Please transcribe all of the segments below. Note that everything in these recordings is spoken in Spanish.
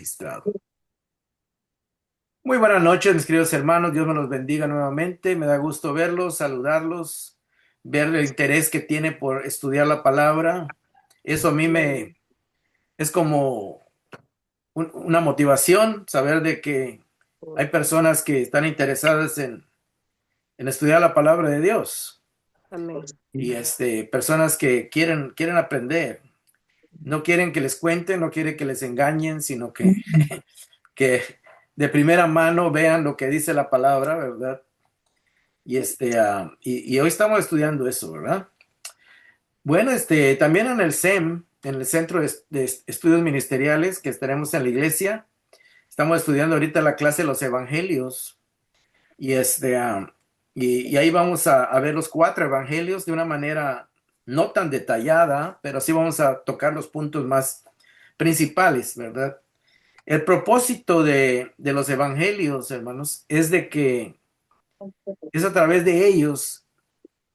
registrado. Muy buenas noches, mis queridos hermanos. Dios me los bendiga nuevamente. Me da gusto verlos, saludarlos, ver el interés que tiene por estudiar la palabra. Eso a mí me es como una motivación, saber de que hay personas que están interesadas en estudiar la palabra de Dios Amén. y personas que quieren aprender. No quieren que les cuenten, no quieren que les engañen, sino que de primera mano vean lo que dice la palabra, ¿verdad? Y hoy estamos estudiando eso, ¿verdad? Bueno, también en el CEM, en el Centro de Estudios Ministeriales que estaremos en la iglesia, estamos estudiando ahorita la clase de los evangelios y y ahí vamos a ver los 4 evangelios de una manera no tan detallada, pero sí vamos a tocar los puntos más principales, ¿verdad? El propósito de los evangelios, hermanos, es de que es a través de ellos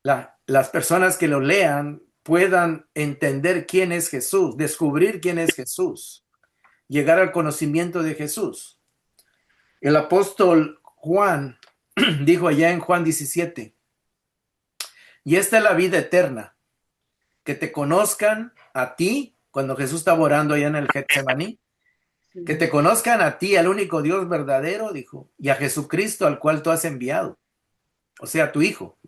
las personas que lo lean puedan entender quién es Jesús, descubrir quién es Jesús, llegar al conocimiento de Jesús. El apóstol Juan dijo allá en Juan 17, y esta es la vida eterna, que te conozcan a ti, cuando Jesús estaba orando allá en el Getsemaní, que te conozcan a ti, al único Dios verdadero, dijo, y a Jesucristo al cual tú has enviado, o sea, tu Hijo.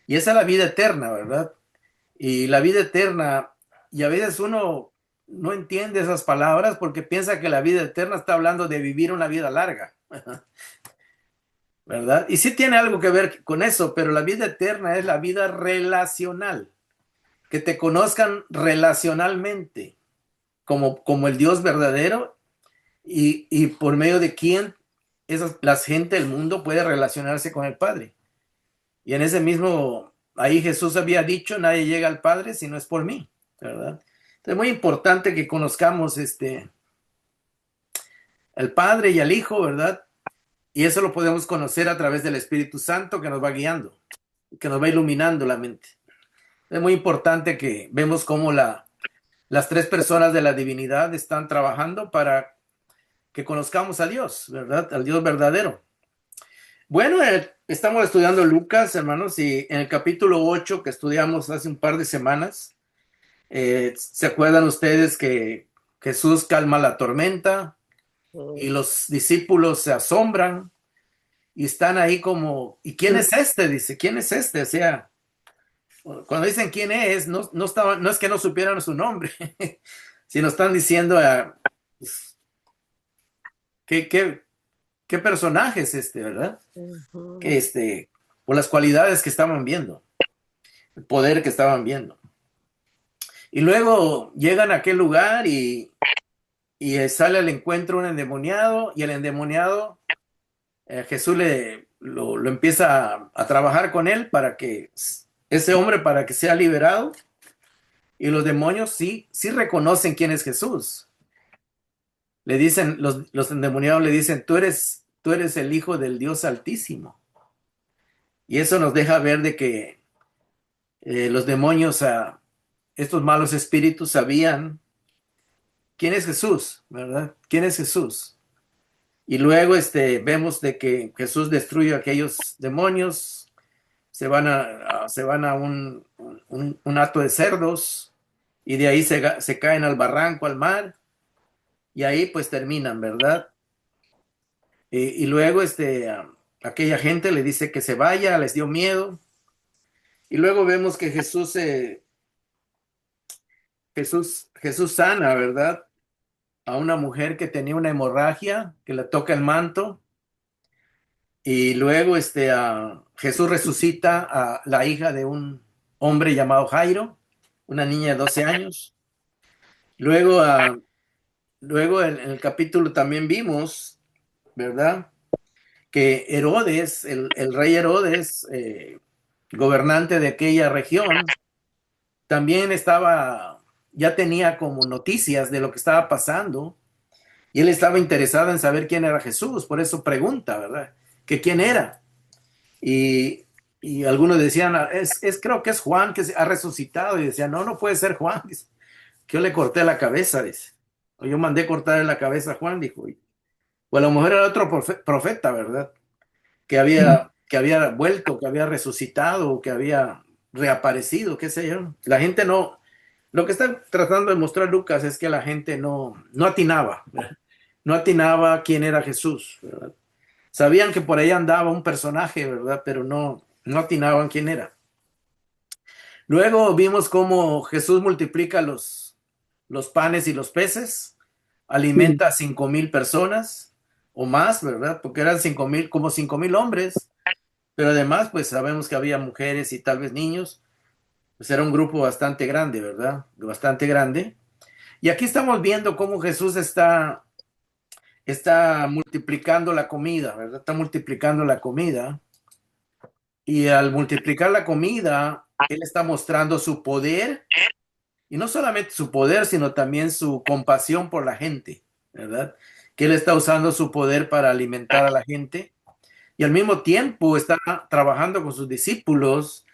Y esa es la vida eterna, ¿verdad? Y la vida eterna, y a veces uno no entiende esas palabras porque piensa que la vida eterna está hablando de vivir una vida larga, ¿verdad? Y sí tiene algo que ver con eso, pero la vida eterna es la vida relacional, que te conozcan relacionalmente como el Dios verdadero y por medio de quién la gente del mundo puede relacionarse con el Padre. Y en ese mismo, ahí Jesús había dicho, nadie llega al Padre si no es por mí, ¿verdad? Entonces es muy importante que conozcamos al Padre y al Hijo, ¿verdad? Y eso lo podemos conocer a través del Espíritu Santo que nos va guiando, que nos va iluminando la mente. Es muy importante que vemos cómo las 3 personas de la divinidad están trabajando para que conozcamos a Dios, ¿verdad? Al Dios verdadero. Bueno, estamos estudiando Lucas, hermanos, y en el capítulo 8 que estudiamos hace un par de semanas, ¿se acuerdan ustedes que Jesús calma la tormenta y los discípulos se asombran y están ahí como, ¿y quién es este? Dice, ¿quién es este? O sea, cuando dicen quién es, no es que no supieran su nombre, sino están diciendo, pues, ¿qué, qué, qué personaje es este, verdad? Que por las cualidades que estaban viendo, el poder que estaban viendo. Y luego llegan a aquel lugar y sale al encuentro un endemoniado y el endemoniado, Jesús lo empieza a trabajar con él para que ese hombre, para que sea liberado. Y los demonios sí reconocen quién es Jesús. Le dicen, los endemoniados le dicen, tú eres el Hijo del Dios Altísimo. Y eso nos deja ver de que los demonios, estos malos espíritus sabían quién es Jesús, ¿verdad? ¿Quién es Jesús? Y luego vemos de que Jesús destruye a aquellos demonios, se van a un hato de cerdos y de ahí se caen al barranco, al mar, y ahí pues terminan, ¿verdad? Y luego aquella gente le dice que se vaya, les dio miedo, y luego vemos que Jesús sana, ¿verdad? A una mujer que tenía una hemorragia, que le toca el manto, y luego Jesús resucita a la hija de un hombre llamado Jairo, una niña de 12 años. Luego, luego en el capítulo también vimos, ¿verdad? Que Herodes, el rey Herodes, gobernante de aquella región, también ya tenía como noticias de lo que estaba pasando y él estaba interesado en saber quién era Jesús, por eso pregunta, ¿verdad? Que quién era. Y, y algunos decían, creo que es Juan que ha resucitado. Y decían, no puede ser Juan. Dice, que yo le corté la cabeza, dice. O yo mandé cortar la cabeza a Juan, dijo. O a lo mejor era otro profeta, ¿verdad? Que había vuelto, que había resucitado, que había reaparecido, qué sé yo. La gente no, lo que está tratando de mostrar Lucas es que la gente no atinaba, ¿verdad? No atinaba quién era Jesús, ¿verdad? Sabían que por ahí andaba un personaje, ¿verdad? Pero no atinaban quién era. Luego vimos cómo Jesús multiplica los panes y los peces, Sí, alimenta a 5,000 personas o más, ¿verdad? Porque eran 5,000, como 5,000 hombres, pero además, pues sabemos que había mujeres y tal vez niños, pues era un grupo bastante grande, ¿verdad? Bastante grande. Y aquí estamos viendo cómo Jesús está multiplicando la comida, ¿verdad? Está multiplicando la comida. Y al multiplicar la comida, Él está mostrando su poder, y no solamente su poder, sino también su compasión por la gente, ¿verdad? Que Él está usando su poder para alimentar a la gente y al mismo tiempo está trabajando con sus discípulos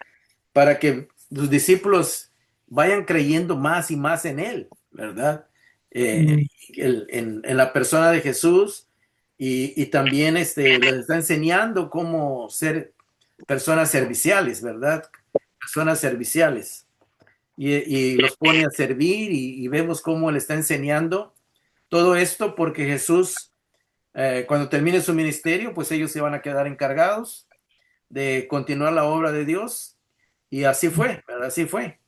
para que sus discípulos vayan creyendo más y más en Él, ¿verdad? Eh, mm, en la persona de Jesús y también les está enseñando cómo ser personas serviciales, ¿verdad? Personas serviciales. Y los pone a servir y vemos cómo Él está enseñando todo esto porque Jesús, cuando termine su ministerio, pues ellos se van a quedar encargados de continuar la obra de Dios. Y así fue, ¿verdad? Así fue.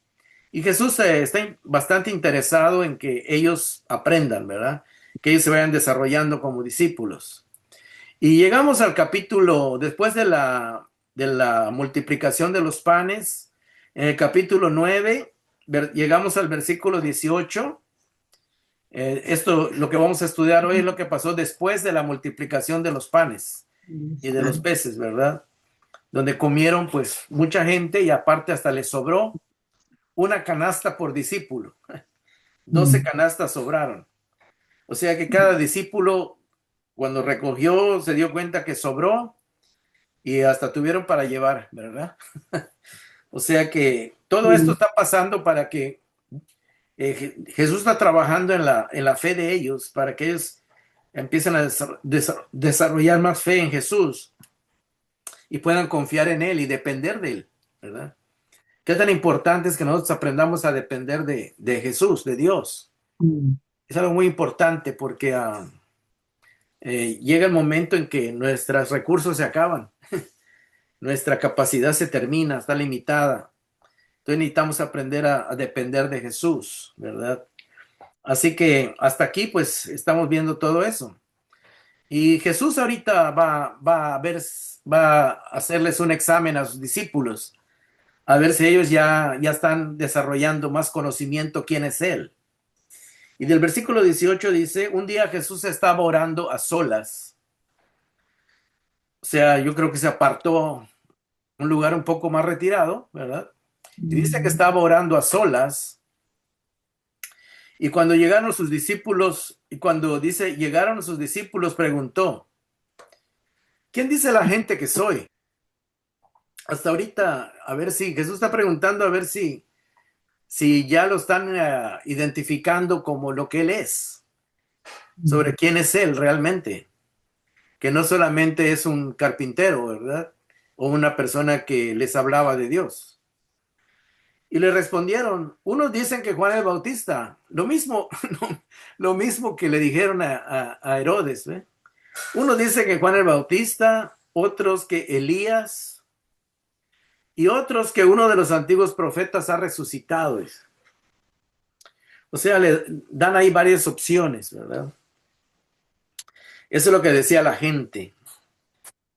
Y Jesús está bastante interesado en que ellos aprendan, ¿verdad? Que ellos se vayan desarrollando como discípulos. Y llegamos al capítulo, después de la multiplicación de los panes, en el capítulo 9, llegamos al versículo 18. Esto, lo que vamos a estudiar hoy es lo que pasó después de la multiplicación de los panes y de los peces, ¿verdad? Donde comieron pues mucha gente y aparte hasta les sobró una canasta por discípulo. 12 mm, canastas sobraron. O sea que cada discípulo cuando recogió se dio cuenta que sobró y hasta tuvieron para llevar, ¿verdad? O sea que todo esto sí, está pasando para que Jesús está trabajando en la fe de ellos, para que ellos empiecen a desarrollar más fe en Jesús y puedan confiar en Él y depender de Él, ¿verdad? Qué tan importante es que nosotros aprendamos a depender de Jesús, de Dios. mm, Es algo muy importante porque llega el momento en que nuestros recursos se acaban, nuestra capacidad se termina, está limitada. Entonces necesitamos aprender a depender de Jesús, ¿verdad? Así que hasta aquí pues estamos viendo todo eso. Y Jesús ahorita va a ver, va a hacerles un examen a sus discípulos, a ver si ellos ya están desarrollando más conocimiento quién es Él. Y del versículo 18 dice, un día Jesús estaba orando a solas. O sea, yo creo que se apartó a un lugar un poco más retirado, ¿verdad? Y dice que mm, estaba orando a solas. Y cuando llegaron sus discípulos, y cuando dice llegaron sus discípulos, preguntó, ¿quién dice la gente que soy? Hasta ahorita, a ver si Jesús está preguntando, a ver si ya lo están identificando como lo que Él es, sobre mm, quién es Él realmente, que no solamente es un carpintero, ¿verdad? O una persona que les hablaba de Dios. Y le respondieron, unos dicen que Juan el Bautista, lo mismo, lo mismo que le dijeron a Herodes, ¿ve? Uno dice que Juan el Bautista, otros que Elías y otros que uno de los antiguos profetas ha resucitado. O sea, le dan ahí varias opciones, ¿verdad? Eso es lo que decía la gente.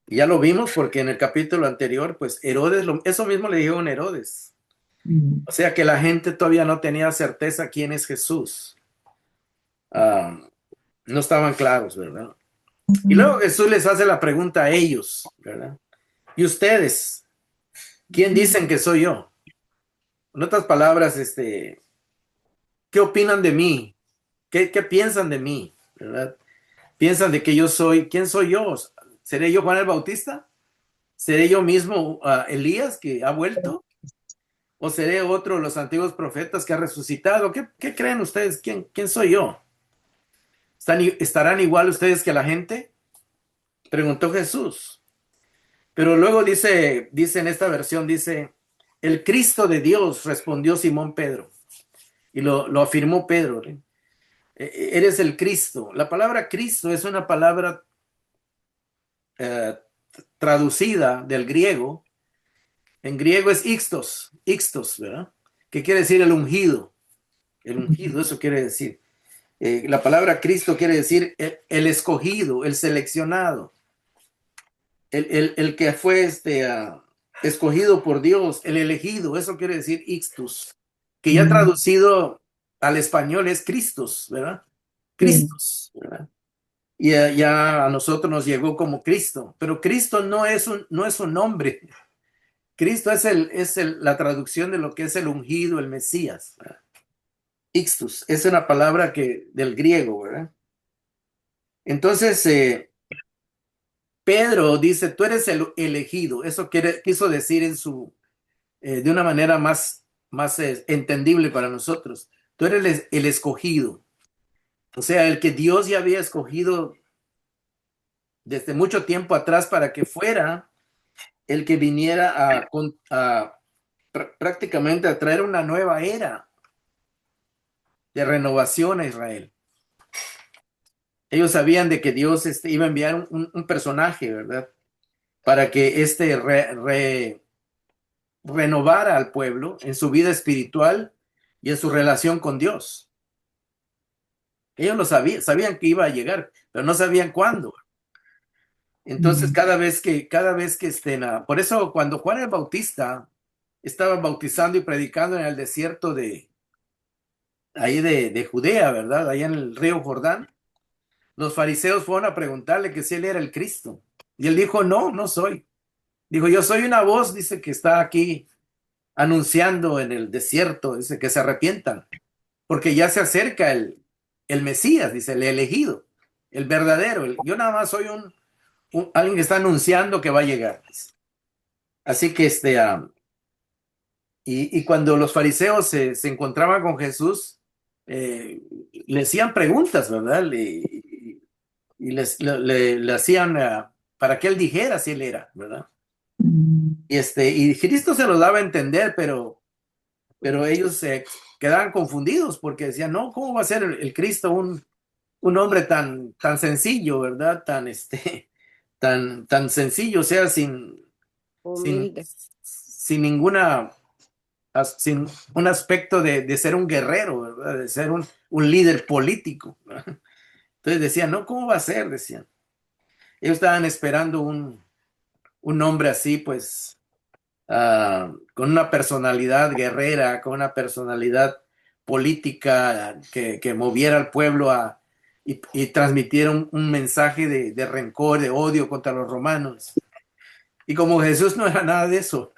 Y ya lo vimos porque en el capítulo anterior, pues Herodes, eso mismo le dijo a Herodes. mm, O sea que la gente todavía no tenía certeza quién es Jesús. Ah, no estaban claros, ¿verdad? Y luego Jesús les hace la pregunta a ellos, ¿verdad? ¿Y ustedes? ¿Quién dicen que soy yo? En otras palabras, ¿qué opinan de mí? ¿Qué piensan de mí? ¿Verdad? ¿Piensan de que yo soy? ¿Quién soy yo? ¿Seré yo Juan el Bautista? ¿Seré yo mismo Elías que ha vuelto? ¿O seré otro de los antiguos profetas que ha resucitado? ¿Qué creen ustedes? ¿Quién soy yo? ¿Estarán igual ustedes que la gente? Preguntó Jesús. Pero luego dice en esta versión, dice, el Cristo de Dios, respondió Simón Pedro. Y lo afirmó Pedro. Eres el Cristo. La palabra Cristo es una palabra eh, traducida del griego. En griego es ixtos, ¿verdad? Que quiere decir el ungido. El ungido, eso quiere decir. La palabra Cristo quiere decir el escogido, el seleccionado, el que fue escogido por Dios, el elegido, eso quiere decir ixtus, que ya traducido al español es Cristos, ¿verdad? Cristos, ¿verdad? Y ya a nosotros nos llegó como Cristo, pero Cristo no es un nombre. Cristo es la traducción de lo que es el ungido, el Mesías, ¿verdad? Ixtus, es una palabra del griego, ¿verdad? Entonces, Pedro dice, tú eres el elegido. Eso quiso decir de una manera más entendible para nosotros. Tú eres el escogido. O sea, el que Dios ya había escogido desde mucho tiempo atrás para que fuera el que viniera prácticamente a traer una nueva era de renovación a Israel. Ellos sabían de que Dios iba a enviar un personaje, ¿verdad? Para que renovara al pueblo en su vida espiritual y en su relación con Dios. Ellos lo sabían que iba a llegar, pero no sabían cuándo. Entonces, cada vez que estén, por eso cuando Juan el Bautista estaba bautizando y predicando en el desierto ahí de Judea, ¿verdad? Ahí en el río Jordán, los fariseos fueron a preguntarle que si él era el Cristo. Y él dijo, no, no soy. Dijo, yo soy una voz, dice, que está aquí anunciando en el desierto, dice, que se arrepientan, porque ya se acerca el Mesías, dice, el elegido, el verdadero. Yo nada más soy alguien que está anunciando que va a llegar. Así que y cuando los fariseos se encontraban con Jesús, le hacían preguntas, ¿verdad? Y le hacían para que él dijera si él era, ¿verdad? Y Cristo se lo daba a entender, pero ellos se quedaban confundidos porque decían, no, ¿cómo va a ser el Cristo un hombre tan sencillo, ¿verdad? Tan sencillo, o sea, sin, Humilde. sin sin un aspecto de ser un guerrero, ¿verdad? De ser un líder político, ¿verdad? Entonces decían, no, ¿cómo va a ser? Decían. Ellos estaban esperando un hombre así, pues, con una personalidad guerrera, con una personalidad política que moviera al pueblo y transmitiera un mensaje de rencor, de odio contra los romanos. Y como Jesús no era nada de eso,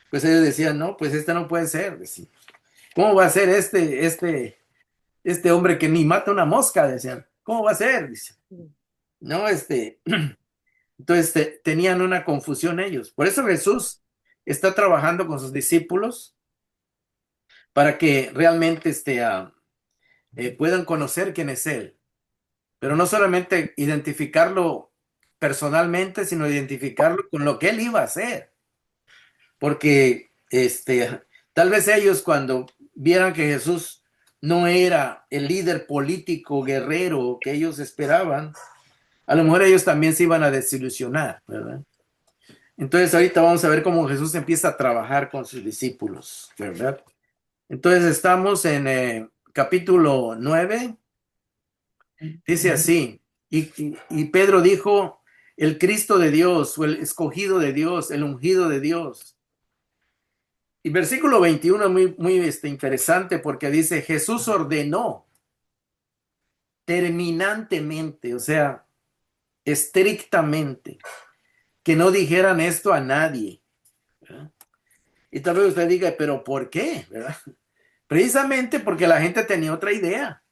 pues ellos decían, no, pues no puede ser. Decían. ¿Cómo va a ser este hombre que ni mata una mosca? Decían, ¿cómo va a ser? Dice. No, entonces tenían una confusión ellos. Por eso Jesús está trabajando con sus discípulos para que realmente puedan conocer quién es Él. Pero no solamente identificarlo personalmente, sino identificarlo con lo que Él iba a hacer. Porque tal vez ellos cuando vieran que Jesús no era el líder político, guerrero que ellos esperaban, a lo mejor ellos también se iban a desilusionar, ¿verdad? Entonces ahorita vamos a ver cómo Jesús empieza a trabajar con sus discípulos, ¿verdad? Entonces estamos en capítulo 9, dice así, y Pedro dijo, el Cristo de Dios, o el escogido de Dios, el ungido de Dios. Y versículo 21 muy interesante porque dice, Jesús ordenó terminantemente, o sea, estrictamente, que no dijeran esto a nadie, ¿verdad? Y tal vez usted diga, pero ¿por qué? ¿Verdad? Precisamente porque la gente tenía otra idea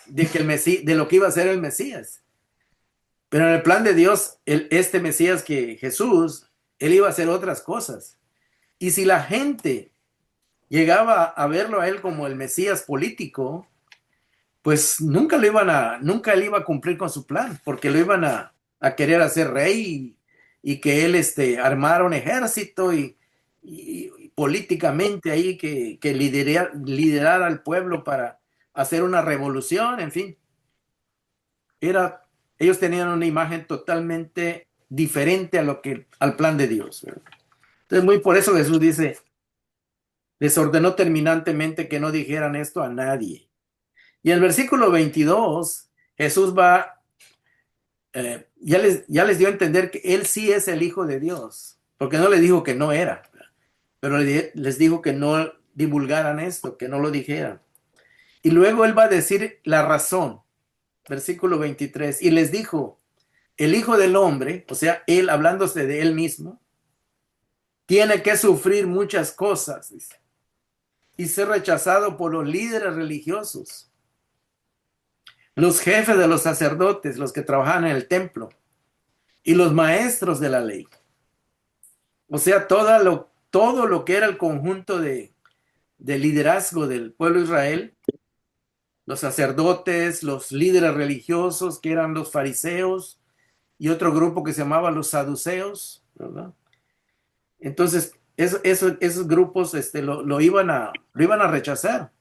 de lo que iba a ser el Mesías. Pero en el plan de Dios, este Mesías que Jesús, él iba a hacer otras cosas. Y si la gente llegaba a verlo a él como el Mesías político, pues nunca él iba a cumplir con su plan, porque lo iban a querer hacer rey y que él armara un ejército y políticamente ahí que liderara al pueblo para hacer una revolución, en fin, era, ellos tenían una imagen totalmente diferente al plan de Dios, ¿verdad? Entonces, muy por eso Jesús dice, les ordenó terminantemente que no dijeran esto a nadie. Y en el versículo 22, Jesús ya les dio a entender que Él sí es el Hijo de Dios, porque no le dijo que no era, pero les dijo que no divulgaran esto, que no lo dijeran. Y luego Él va a decir la razón, versículo 23, y les dijo, el Hijo del Hombre, o sea, Él hablándose de Él mismo, tiene que sufrir muchas cosas, dice, y ser rechazado por los líderes religiosos, los jefes de los sacerdotes, los que trabajan en el templo, y los maestros de la ley. O sea, todo lo que era el conjunto de liderazgo del pueblo de Israel, los sacerdotes, los líderes religiosos, que eran los fariseos, y otro grupo que se llamaba los saduceos, ¿verdad? Entonces, esos grupos lo iban a rechazar.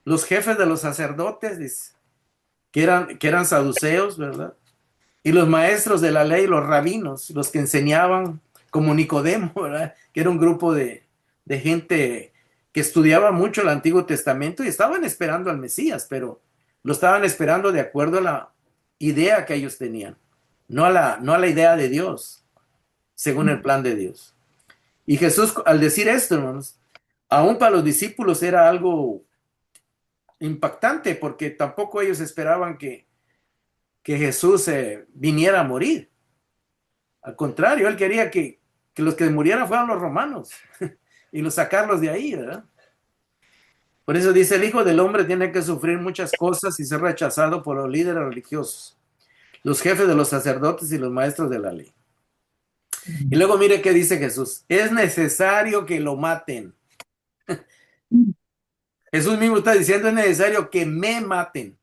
Los jefes de los sacerdotes, que eran saduceos, ¿verdad? Y los maestros de la ley, los rabinos, los que enseñaban como Nicodemo, ¿verdad? Que era un grupo de gente que estudiaba mucho el Antiguo Testamento y estaban esperando al Mesías, pero lo estaban esperando de acuerdo a la idea que ellos tenían, no a la idea de Dios, según el plan de Dios. Y Jesús, al decir esto, hermanos, aún para los discípulos era algo impactante, porque tampoco ellos esperaban que Jesús viniera a morir. Al contrario, él quería que los que murieran fueran los romanos y los sacarlos de ahí, ¿verdad? Por eso dice, el Hijo del Hombre tiene que sufrir muchas cosas y ser rechazado por los líderes religiosos, los jefes de los sacerdotes y los maestros de la ley. Y luego mire qué dice Jesús, es necesario que lo maten. Jesús mismo está diciendo, es necesario que me maten.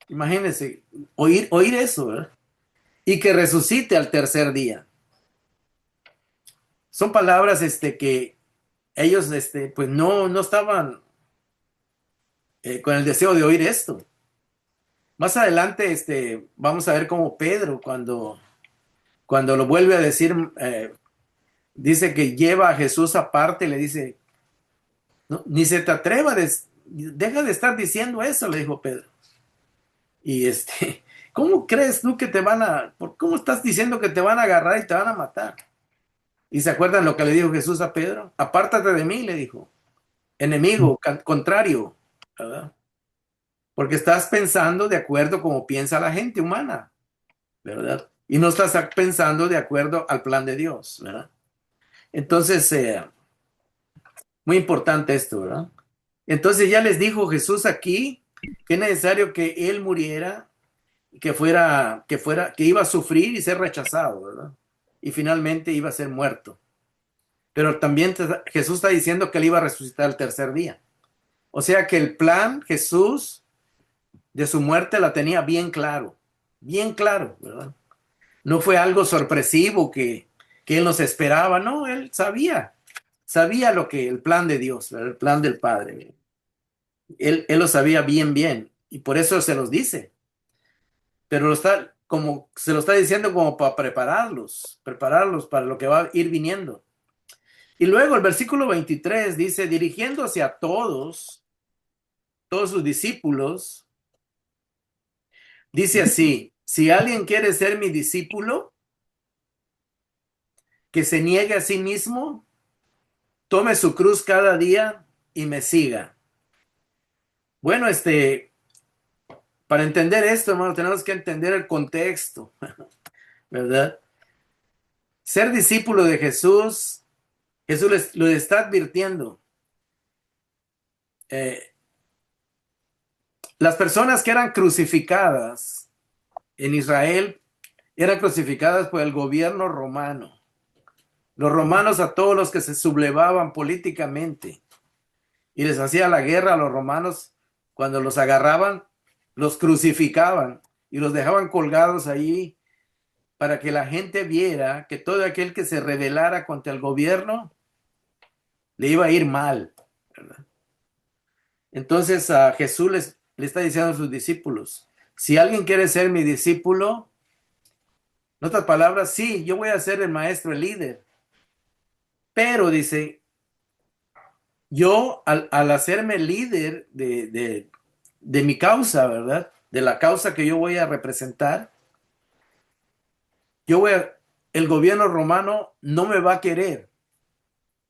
Imagínense, oír eso, ¿verdad? Y que resucite al tercer día. Son palabras que ellos pues no estaban con el deseo de oír esto. Más adelante vamos a ver cómo Pedro, cuando lo vuelve a decir, dice que lleva a Jesús aparte y le dice, no, ni se te atreva, deja de estar diciendo eso, le dijo Pedro. Y ¿cómo crees tú que cómo estás diciendo que te van a agarrar y te van a matar? ¿Y se acuerdan lo que le dijo Jesús a Pedro? Apártate de mí, le dijo, enemigo, contrario, ¿verdad? Porque estás pensando de acuerdo como piensa la gente humana, ¿verdad? Y no estás pensando de acuerdo al plan de Dios, ¿verdad? Entonces, muy importante esto, ¿verdad? Entonces ya les dijo Jesús aquí que es necesario que él muriera, que iba a sufrir y ser rechazado, ¿verdad? Y finalmente iba a ser muerto. Pero también Jesús está diciendo que él iba a resucitar el tercer día. O sea que el plan Jesús de su muerte la tenía bien claro, ¿verdad? No fue algo sorpresivo que él nos esperaba, no, él sabía el plan de Dios, ¿verdad? El plan del Padre. Él lo sabía bien, y por eso se los dice, pero se lo está diciendo como para prepararlos para lo que va a ir viniendo. Y luego el versículo 23 dice, dirigiéndose a todos sus discípulos, dice así, si alguien quiere ser mi discípulo, que se niegue a sí mismo, tome su cruz cada día y me siga. Bueno, para entender esto, hermano, tenemos que entender el contexto, ¿verdad? Ser discípulo de Jesús, Jesús lo está advirtiendo. Las personas que eran crucificadas en Israel eran crucificadas por el gobierno romano. Los romanos, a todos los que se sublevaban políticamente y les hacía la guerra a los romanos, cuando los agarraban, los crucificaban y los dejaban colgados allí para que la gente viera que todo aquel que se rebelara contra el gobierno le iba a ir mal, ¿verdad? Entonces a Jesús le está diciendo a sus discípulos, si alguien quiere ser mi discípulo, en otras palabras, sí, yo voy a ser el maestro, el líder, pero dice, yo al hacerme líder de mi causa, ¿verdad? De la causa que yo voy a representar, el gobierno romano no me va a querer.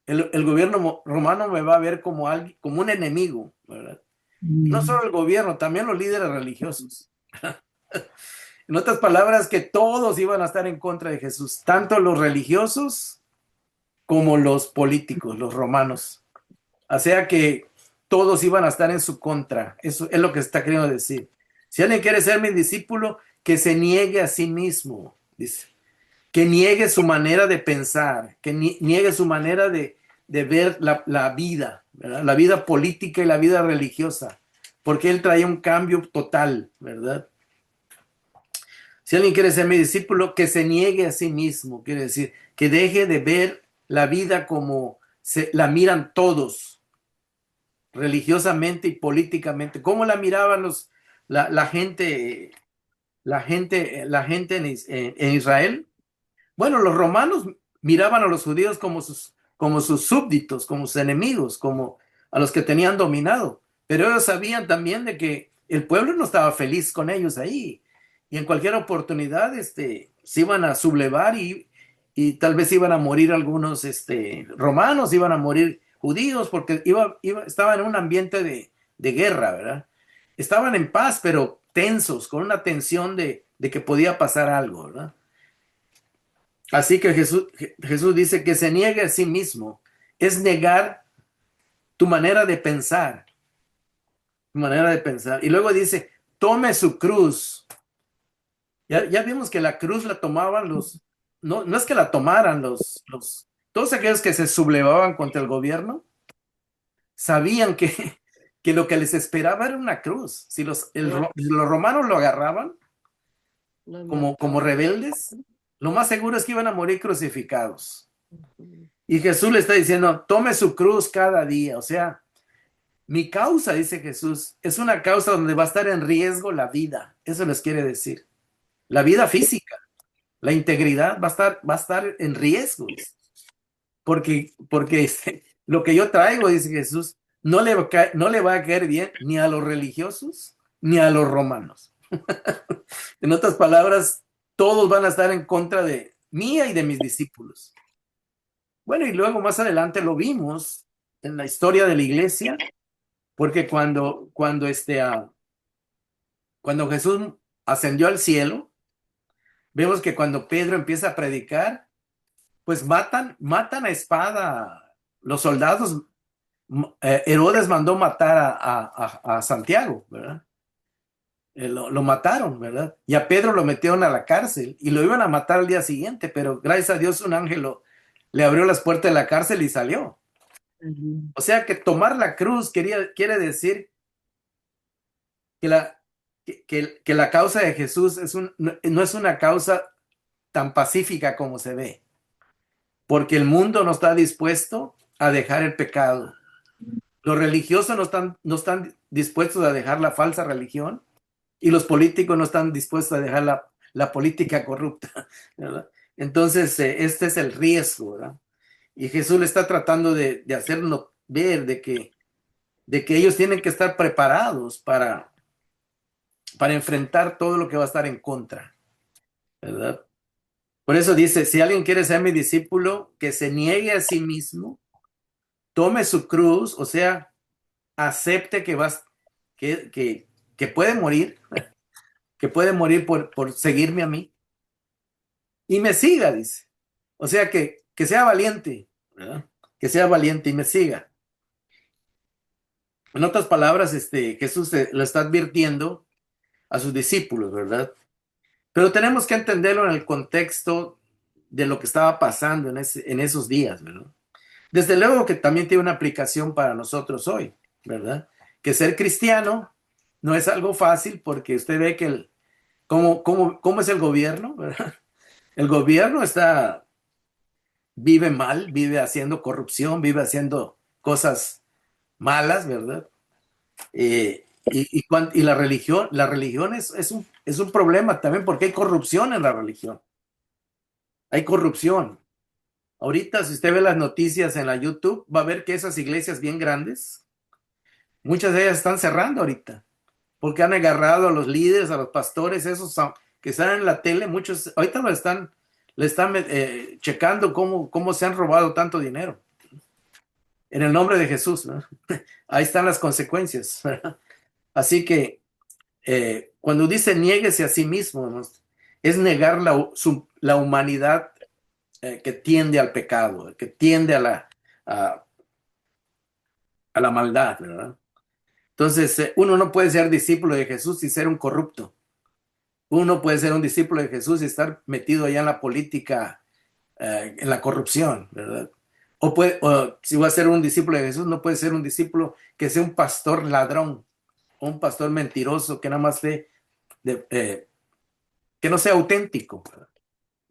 El gobierno romano me va a ver como alguien, como un enemigo, ¿verdad? Y no solo el gobierno, también los líderes religiosos. En otras palabras, que todos iban a estar en contra de Jesús, tanto los religiosos como los políticos, los romanos. O sea que todos iban a estar en su contra. Eso es lo que está queriendo decir. Si alguien quiere ser mi discípulo, que se niegue a sí mismo, dice. Que niegue su manera de pensar, que niegue su manera de ver la vida, ¿verdad? La vida política y la vida religiosa, porque él traía un cambio total, ¿verdad? Si alguien quiere ser mi discípulo, que se niegue a sí mismo, quiere decir, que deje de ver la vida como la miran todos, religiosamente y políticamente. ¿Cómo la miraban la gente, en Israel? Bueno, los romanos miraban a los judíos como sus súbditos, como sus enemigos, como a los que tenían dominado. Pero ellos sabían también de que el pueblo no estaba feliz con ellos ahí. Y en cualquier oportunidad se iban a sublevar y tal vez iban a morir algunos romanos, iban a morir judíos, porque estaban en un ambiente de guerra, ¿verdad? Estaban en paz, pero tensos, con una tensión de que podía pasar algo, ¿verdad? Así que Jesús dice que se niegue a sí mismo, es negar tu manera de pensar, tu manera de pensar. Y luego dice, tome su cruz. Ya vimos que la cruz la tomaban no es que la tomaran todos aquellos que se sublevaban contra el gobierno, sabían que lo que les esperaba era una cruz. Si los romanos lo agarraban como rebeldes, lo más seguro es que iban a morir crucificados. Y Jesús le está diciendo, tome su cruz cada día. O sea, mi causa, dice Jesús, es una causa donde va a estar en riesgo la vida. Eso les quiere decir. La vida física, la integridad va a estar en riesgo. Porque lo que yo traigo, dice Jesús, no le va a caer bien ni a los religiosos ni a los romanos. En otras palabras, todos van a estar en contra de mía y de mis discípulos. Bueno, y luego más adelante lo vimos en la historia de la iglesia, porque cuando Jesús ascendió al cielo, vemos que cuando Pedro empieza a predicar, pues matan a espada los soldados. Herodes mandó matar a Santiago, ¿verdad? Lo mataron, ¿verdad? Y a Pedro lo metieron a la cárcel y lo iban a matar al día siguiente, pero gracias a Dios un ángel le abrió las puertas de la cárcel y salió. O sea que tomar la cruz quiere decir que la causa de Jesús no es una causa tan pacífica como se ve, porque el mundo no está dispuesto a dejar el pecado. Los religiosos no están dispuestos a dejar la falsa religión y los políticos no están dispuestos a dejar la política corrupta, ¿verdad? Entonces, este es el riesgo, ¿verdad? Y Jesús le está tratando de hacernos ver de que ellos tienen que estar preparados para enfrentar todo lo que va a estar en contra, ¿verdad? Por eso dice, si alguien quiere ser mi discípulo, que se niegue a sí mismo, tome su cruz, o sea, acepte que puede morir, que puede morir por seguirme a mí, y me siga, dice. O sea, que sea valiente, ¿verdad? Que sea valiente y me siga. En otras palabras, Jesús lo está advirtiendo a sus discípulos, ¿verdad? Pero tenemos que entenderlo en el contexto de lo que estaba pasando en esos días, ¿verdad? Desde luego que también tiene una aplicación para nosotros hoy, ¿verdad? Que ser cristiano no es algo fácil porque usted ve que cómo es el gobierno, ¿verdad? El gobierno vive mal, vive haciendo corrupción, vive haciendo cosas malas, ¿verdad? Y la religión es un problema también porque hay corrupción en la religión. Hay corrupción. Ahorita, si usted ve las noticias en la YouTube, va a ver que esas iglesias bien grandes, muchas de ellas están cerrando ahorita, porque han agarrado a los líderes, a los pastores, que están en la tele, muchos ahorita le están checando cómo se han robado tanto dinero. En el nombre de Jesús, ¿no? Ahí están las consecuencias. Así que cuando dice niéguese a sí mismo, ¿no? Es negar la humanidad que tiende al pecado, que tiende a, a la maldad, ¿verdad? Entonces, uno no puede ser discípulo de Jesús y ser un corrupto. Uno puede ser un discípulo de Jesús y estar metido allá en la política, en la corrupción, ¿verdad? O si va a ser un discípulo de Jesús, no puede ser un discípulo que sea un pastor ladrón o un pastor mentiroso que nada más que no sea auténtico, ¿verdad?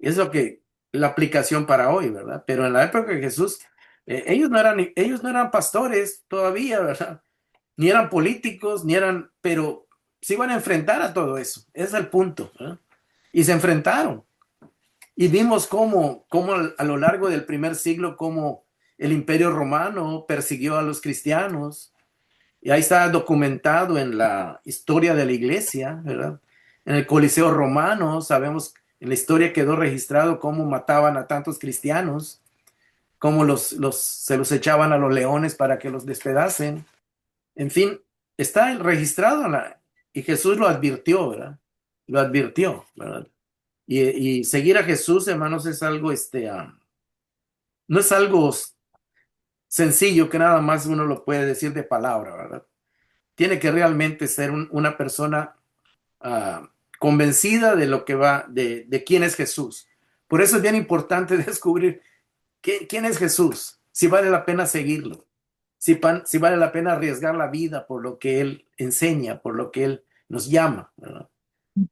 Y es lo que la aplicación para hoy, ¿verdad? Pero en la época de Jesús, ellos no eran pastores todavía, ¿verdad? Ni eran políticos, pero se iban a enfrentar a todo eso. Ese es el punto, ¿verdad? Y se enfrentaron. Y vimos cómo a lo largo del primer siglo, cómo el Imperio Romano persiguió a los cristianos. Y ahí está documentado en la historia de la iglesia, ¿verdad? En el Coliseo Romano, sabemos, en la historia quedó registrado cómo mataban a tantos cristianos, cómo se los echaban a los leones para que los despedacen. En fin, está registrado y Jesús lo advirtió, ¿verdad? Lo advirtió, ¿verdad? Y seguir a Jesús, hermanos, es algo, no es algo sencillo que nada más uno lo puede decir de palabra, ¿verdad? Tiene que realmente ser una persona ah, convencida de lo que de quién es Jesús. Por eso es bien importante descubrir quién es Jesús, si vale la pena seguirlo, si vale la pena arriesgar la vida por lo que Él enseña, por lo que Él nos llama, ¿verdad?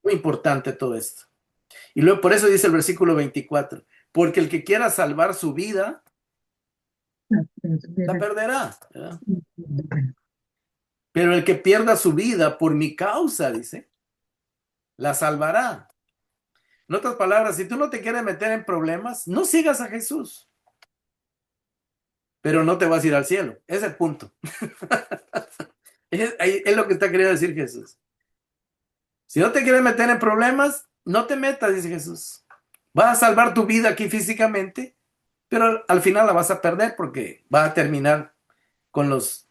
Muy importante todo esto. Y luego por eso dice el versículo 24, porque el que quiera salvar su vida, la perderá, ¿verdad? Pero el que pierda su vida por mi causa, dice, la salvará. En otras palabras, si tú no te quieres meter en problemas, no sigas a Jesús, pero no te vas a ir al cielo. Ese es el punto. Es lo que está queriendo decir Jesús. Si no te quieres meter en problemas, no te metas, dice Jesús. Vas a salvar tu vida aquí físicamente, pero al final la vas a perder porque va a terminar con los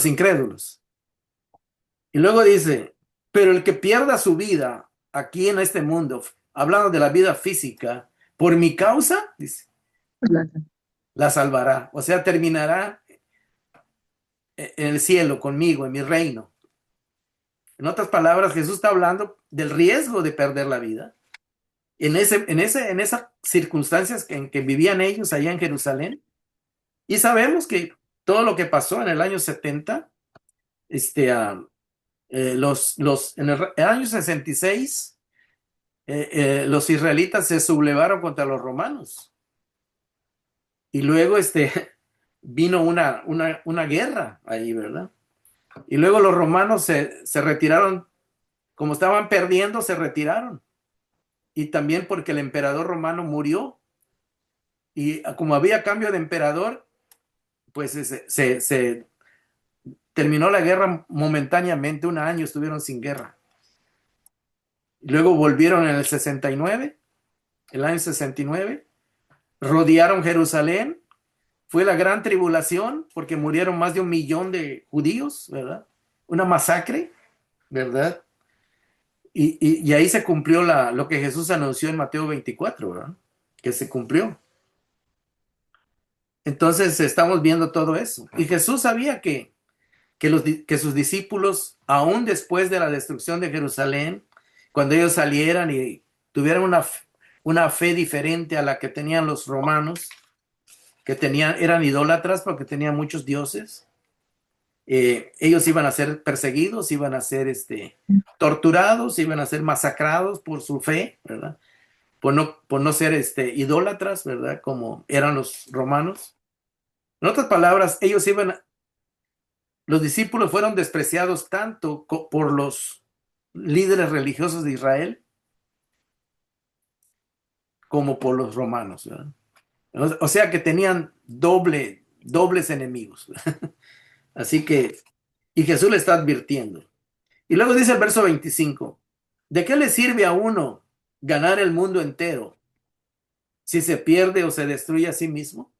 incrédulos. Y luego dice, pero el que pierda su vida aquí en este mundo, hablando de la vida física, por mi causa, dice, la salvará. O sea, terminará en el cielo conmigo, en mi reino. En otras palabras, Jesús está hablando del riesgo de perder la vida. En esas circunstancias en que vivían ellos allá en Jerusalén. Y sabemos que todo lo que pasó en el año 70, en el año 66, los israelitas se sublevaron contra los romanos. Y luego vino una guerra ahí, ¿verdad? Y luego los romanos se retiraron, como estaban perdiendo, se retiraron. Y también porque el emperador romano murió. Y como había cambio de emperador, pues se terminó la guerra momentáneamente, un año estuvieron sin guerra. Y luego volvieron en el año 69, rodearon Jerusalén, fue la gran tribulación porque murieron más de 1 millón de judíos, ¿verdad? Una masacre, ¿verdad? Y ahí se cumplió lo que Jesús anunció en Mateo 24, ¿verdad? Que se cumplió. Entonces estamos viendo todo eso. Y Jesús sabía que sus discípulos, aún después de la destrucción de Jerusalén, cuando ellos salieran y tuvieran una fe diferente a la que tenían los romanos, eran idólatras porque tenían muchos dioses, Ellos iban a ser perseguidos, iban a ser torturados, iban a ser masacrados por su fe, ¿verdad? Por no ser idólatras, ¿verdad? Como eran los romanos. En otras palabras, los discípulos fueron despreciados tanto por los líderes religiosos de Israel como por los romanos, ¿verdad? O sea que tenían dobles enemigos. Así que, y Jesús le está advirtiendo. Y luego dice el verso 25, ¿de qué le sirve a uno ganar el mundo entero si se pierde o se destruye a sí mismo?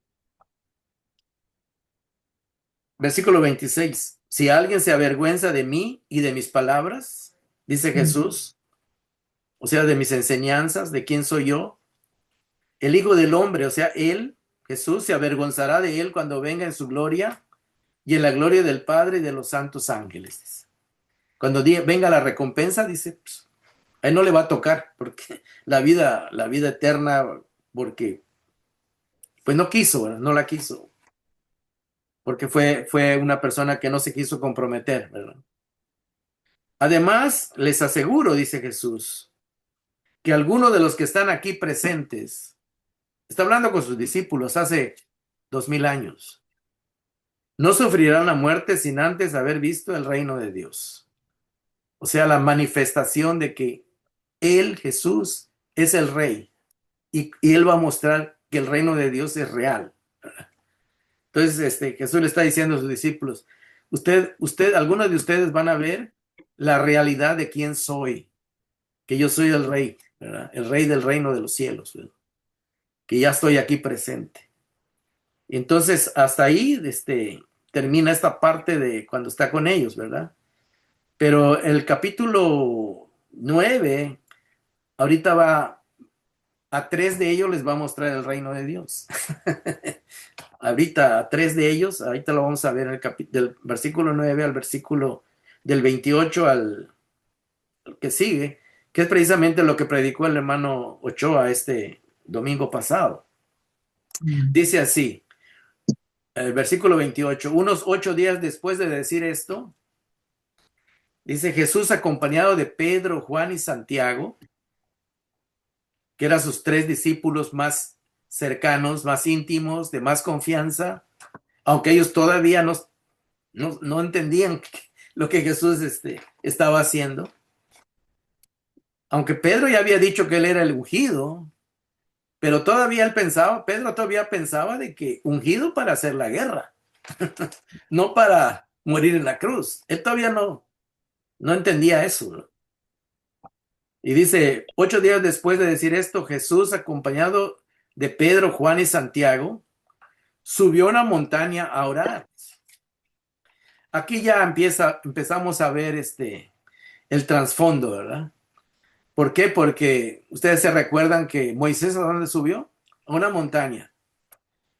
Versículo 26, si alguien se avergüenza de mí y de mis palabras, dice Jesús, o sea, de mis enseñanzas, de quién soy yo, el Hijo del Hombre, o sea, él, Jesús, se avergonzará de él cuando venga en su gloria y en la gloria del Padre y de los santos ángeles. Cuando venga la recompensa, dice, pues, a él no le va a tocar, porque la vida eterna, porque pues no quiso, ¿verdad? No la quiso, porque fue una persona que no se quiso comprometer, ¿verdad? Además, les aseguro, dice Jesús, que algunos de los que están aquí presentes, está hablando con sus discípulos hace 2000 años, no sufrirán la muerte sin antes haber visto el reino de Dios. O sea, la manifestación de que Él, Jesús, es el Rey y Él va a mostrar que el reino de Dios es real. Entonces, Jesús le está diciendo a sus discípulos, algunos de ustedes van a ver la realidad de quién soy, que yo soy el Rey, ¿verdad? El Rey del reino de los cielos, ¿verdad? Que ya estoy aquí presente. Entonces, hasta ahí, termina esta parte de cuando está con ellos, ¿verdad? Pero el capítulo 9 ahorita a 3 de ellos les va a mostrar el reino de Dios. Ahorita a 3 de ellos, ahorita lo vamos a ver del versículo 9 al versículo del 28 al que sigue, que es precisamente lo que predicó el hermano Ochoa este domingo pasado. Dice así, el versículo 28, unos 8 días después de decir esto, dice Jesús acompañado de Pedro, Juan y Santiago, que eran sus 3 discípulos más cercanos, más íntimos, de más confianza, aunque ellos todavía no entendían lo que Jesús estaba haciendo. Aunque Pedro ya había dicho que él era el ungido, pero Pedro todavía pensaba de que ungido para hacer la guerra, no para morir en la cruz. Él todavía no entendía eso, ¿no? Y dice, 8 días después de decir esto, Jesús, acompañado de Pedro, Juan y Santiago, subió a una montaña a orar. Aquí ya empezamos a ver el trasfondo, ¿verdad? ¿Por qué? Porque ustedes se recuerdan que Moisés, ¿a dónde subió? A una montaña.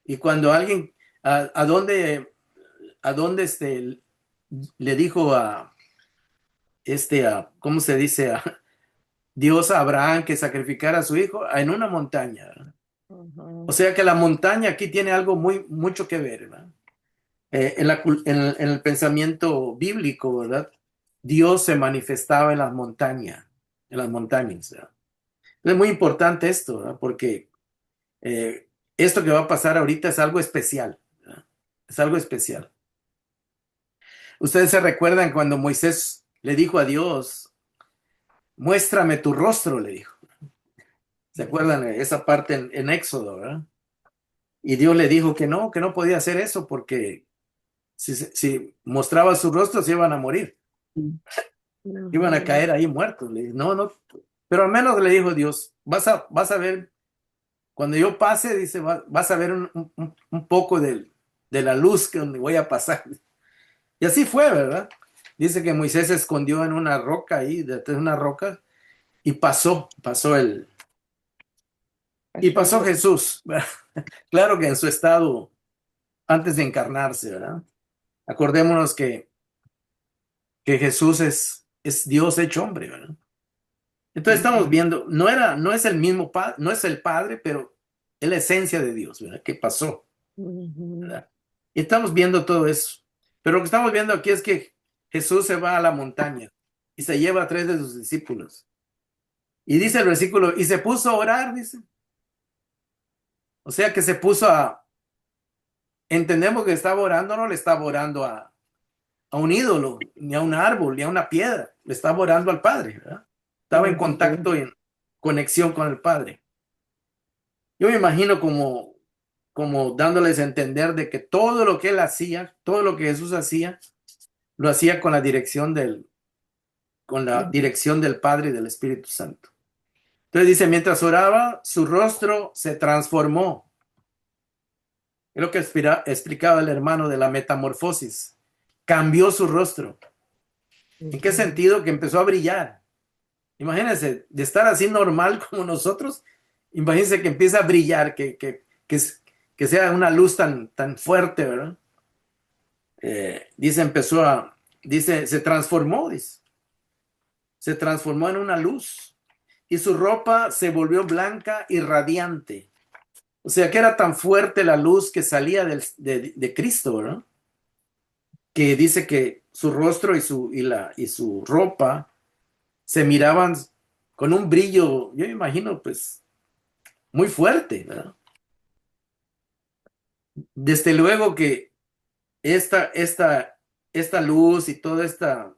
Y cuando alguien, ¿a dónde le dijo ¿cómo se dice? A Dios a Abraham que sacrificara a su hijo en una montaña, ¿verdad? O sea que la montaña aquí tiene algo mucho que ver, ¿verdad? En el pensamiento bíblico, ¿verdad? Dios se manifestaba en las montañas, ¿verdad? Es muy importante esto, ¿verdad? Porque eh, esto que va a pasar ahorita es algo especial, ¿verdad? Es algo especial. Ustedes se recuerdan cuando Moisés le dijo a Dios, muéstrame tu rostro, le dijo. ¿Se acuerdan esa parte en Éxodo, ¿verdad? Y Dios le dijo que no podía hacer eso porque si mostraba su rostro se iban a morir, iban a caer ahí muertos. Le dijo, no, pero al menos le dijo Dios, vas a ver, cuando yo pase, dice, vas a ver un poco de la luz que donde voy a pasar. Y así fue, ¿verdad? Dice que Moisés se escondió en una roca ahí, detrás de una roca, y pasó Jesús, ¿verdad? Claro que en su estado antes de encarnarse, ¿verdad? Acordémonos que Jesús es Dios hecho hombre, ¿verdad? Entonces estamos viendo, no es el mismo Padre, no es el Padre, pero es la esencia de Dios, ¿verdad? ¿Qué pasó? ¿Verdad? Y estamos viendo todo eso. Pero lo que estamos viendo aquí es que Jesús se va a la montaña y se lleva a 3 de sus discípulos. Y dice el versículo, y se puso a orar, dice. O sea que se puso a, entendemos que estaba orando, no le estaba orando a un ídolo, ni a un árbol, ni a una piedra, le estaba orando al Padre, ¿verdad? Estaba en Ujú. contacto, en conexión con el Padre. Yo me imagino como dándoles a entender de que todo lo que él hacía, todo lo que Jesús hacía, lo hacía con la dirección del Padre y del Espíritu Santo. Entonces dice, mientras oraba, su rostro se transformó. Es lo que explicaba el hermano de la metamorfosis. Cambió su rostro. ¿En qué Ujú. sentido? Que empezó a brillar. Imagínense, de estar así normal como nosotros, imagínense que empieza a brillar, que sea una luz tan fuerte, ¿verdad? Dice, dice, se transformó, dice, se transformó en una luz y su ropa se volvió blanca y radiante. O sea, que era tan fuerte la luz que salía de Cristo, ¿verdad? Que dice que su rostro y su ropa se miraban con un brillo, yo me imagino, pues, muy fuerte, ¿verdad? Desde luego que esta, esta, esta luz y toda esta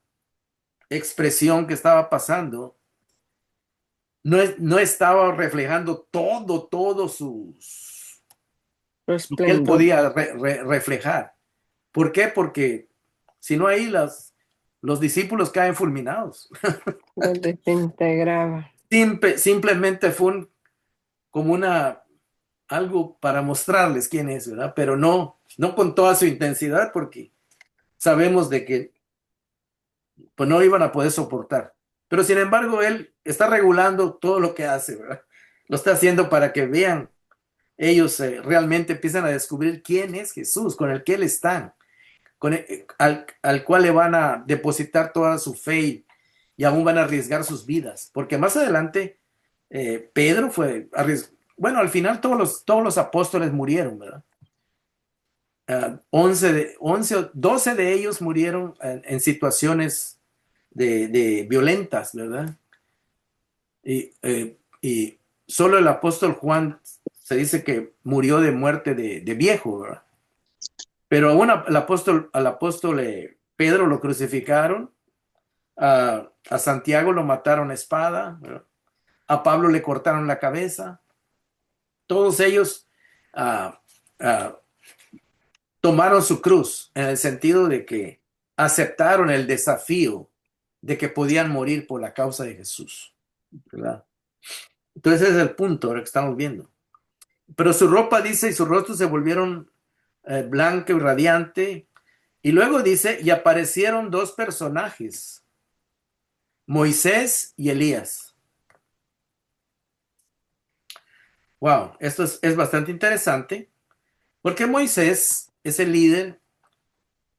expresión que estaba pasando no estaba reflejando todo Su lo que él esplendor, podía reflejar. ¿Por qué? Porque si no ahí los discípulos caen fulminados. los desintegraba. Simplemente fue como algo para mostrarles quién es, ¿verdad? Pero no con toda su intensidad porque sabemos de que pues no iban a poder soportar. Pero sin embargo, él está regulando todo lo que hace, ¿verdad? Lo está haciendo para que vean, ellos realmente empiezan a descubrir quién es Jesús, con el que él está, al cual le van a depositar toda su fe y aún van a arriesgar sus vidas. Porque más adelante, Pedro fue, bueno, al final todos los apóstoles murieron, ¿verdad? 12 de ellos murieron en situaciones de violentas, ¿verdad? Y solo el apóstol Juan se dice que murió de muerte de viejo, ¿verdad? Pero aún al apóstol Pedro lo crucificaron, a Santiago lo mataron a espada, ¿verdad? A Pablo le cortaron la cabeza. Todos ellos ah, ah, tomaron su cruz en el sentido de que aceptaron el desafío de que podían morir por la causa de Jesús, ¿verdad? Entonces ese es el punto ahora que estamos viendo. Pero su ropa, dice, y su rostro se volvieron blanco y radiante. Y luego dice, y aparecieron dos personajes, Moisés y Elías. Wow, esto es bastante interesante, porque Moisés es el líder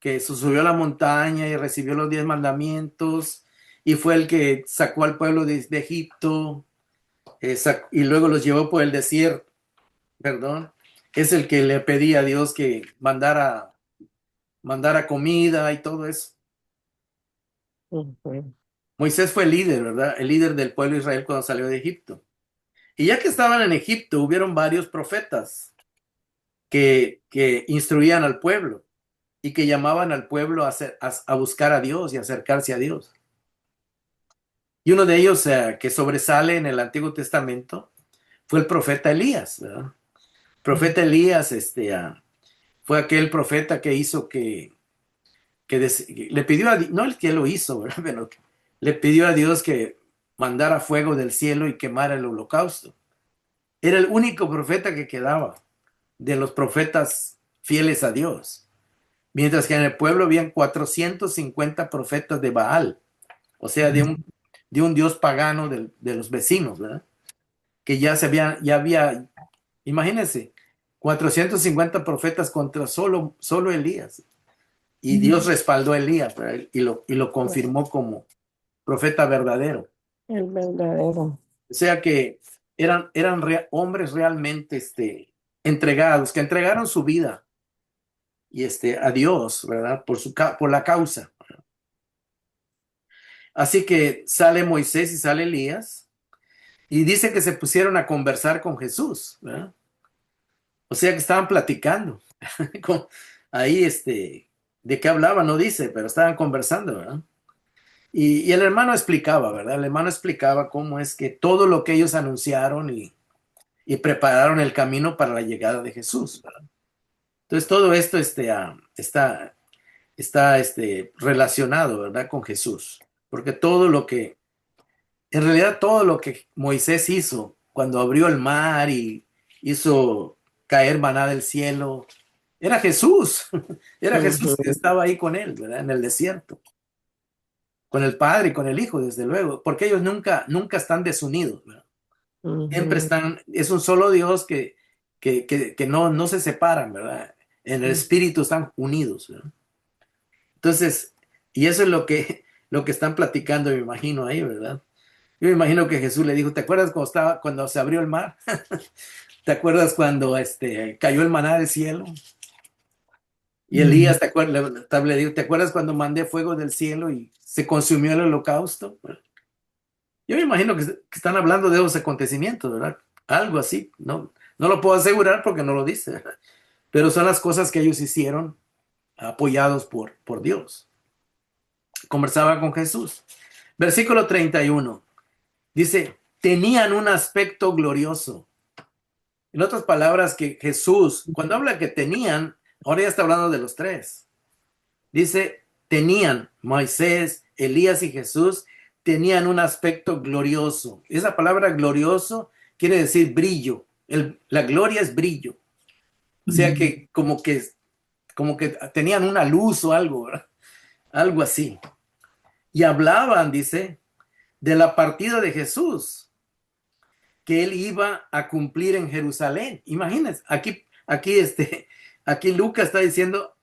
que se subió a la montaña y recibió los 10 mandamientos y fue el que sacó al pueblo de Egipto, y luego los llevó por el desierto, perdón. Es el que le pedía a Dios que mandara comida y todo eso. Ujú. Moisés fue el líder, ¿verdad? El líder del pueblo de Israel cuando salió de Egipto. Y ya que estaban en Egipto, hubieron varios profetas que instruían al pueblo y que llamaban al pueblo a buscar a Dios y acercarse a Dios. Y uno de ellos que sobresale en el Antiguo Testamento fue el profeta Elías, ¿verdad? El profeta Elías fue aquel profeta que hizo que le pidió no el que lo hizo, ¿verdad? Pero le pidió a Dios que mandara fuego del cielo y quemara el holocausto. Era el único profeta que quedaba de los profetas fieles a Dios. Mientras que en el pueblo habían 450 profetas de Baal, o sea, de un dios pagano de los vecinos, ¿verdad? Que ya había, imagínense, 450 profetas contra solo Elías. Y Dios respaldó a Elías, ¿verdad? Y lo confirmó como profeta verdadero. El verdadero. O sea que eran hombres realmente entregados, que entregaron su vida a Dios, ¿verdad? Por la causa. Así que sale Moisés y sale Elías y dice que se pusieron a conversar con Jesús, ¿verdad? O sea que estaban platicando. Ahí, de qué hablaban, no dice, pero estaban conversando, ¿verdad? Y el hermano explicaba, ¿verdad? El hermano explicaba cómo es que todo lo que ellos anunciaron y prepararon el camino para la llegada de Jesús, ¿verdad? Entonces todo esto está relacionado, ¿verdad? Con Jesús. Porque en realidad todo lo que Moisés hizo cuando abrió el mar y hizo caer maná del cielo, era Jesús. Era Jesús que Ujú, estaba ahí con él, ¿verdad? En el desierto. Con el Padre y con el Hijo, desde luego. Porque ellos nunca están desunidos, ¿verdad? Siempre ujú, están, es un solo Dios que no se separan, ¿verdad? En el Espíritu están unidos, ¿verdad? Entonces, y eso es lo que están platicando, me imagino ahí, ¿verdad? Yo me imagino que Jesús le dijo, ¿te acuerdas cuando se abrió el mar? ¿Te acuerdas cuando cayó el maná del cielo? Y Elías, le dijo, ¿te acuerdas cuando mandé fuego del cielo y se consumió el holocausto? Yo me imagino que están hablando de esos acontecimientos, ¿verdad? Algo así, no lo puedo asegurar porque no lo dice, ¿verdad? Pero son las cosas que ellos hicieron apoyados por Dios. Conversaba con Jesús. Versículo 31 dice, tenían un aspecto glorioso. En otras palabras, que Jesús, cuando habla que tenían, ahora ya está hablando de los tres. Dice, tenían Moisés, Elías y Jesús, tenían un aspecto glorioso. Esa palabra glorioso quiere decir brillo. La gloria es brillo. O sea que como que tenían una luz o algo, ¿verdad? Algo así. Y hablaban, dice, de la partida de Jesús, que él iba a cumplir en Jerusalén. Imagínense, aquí Lucas está diciendo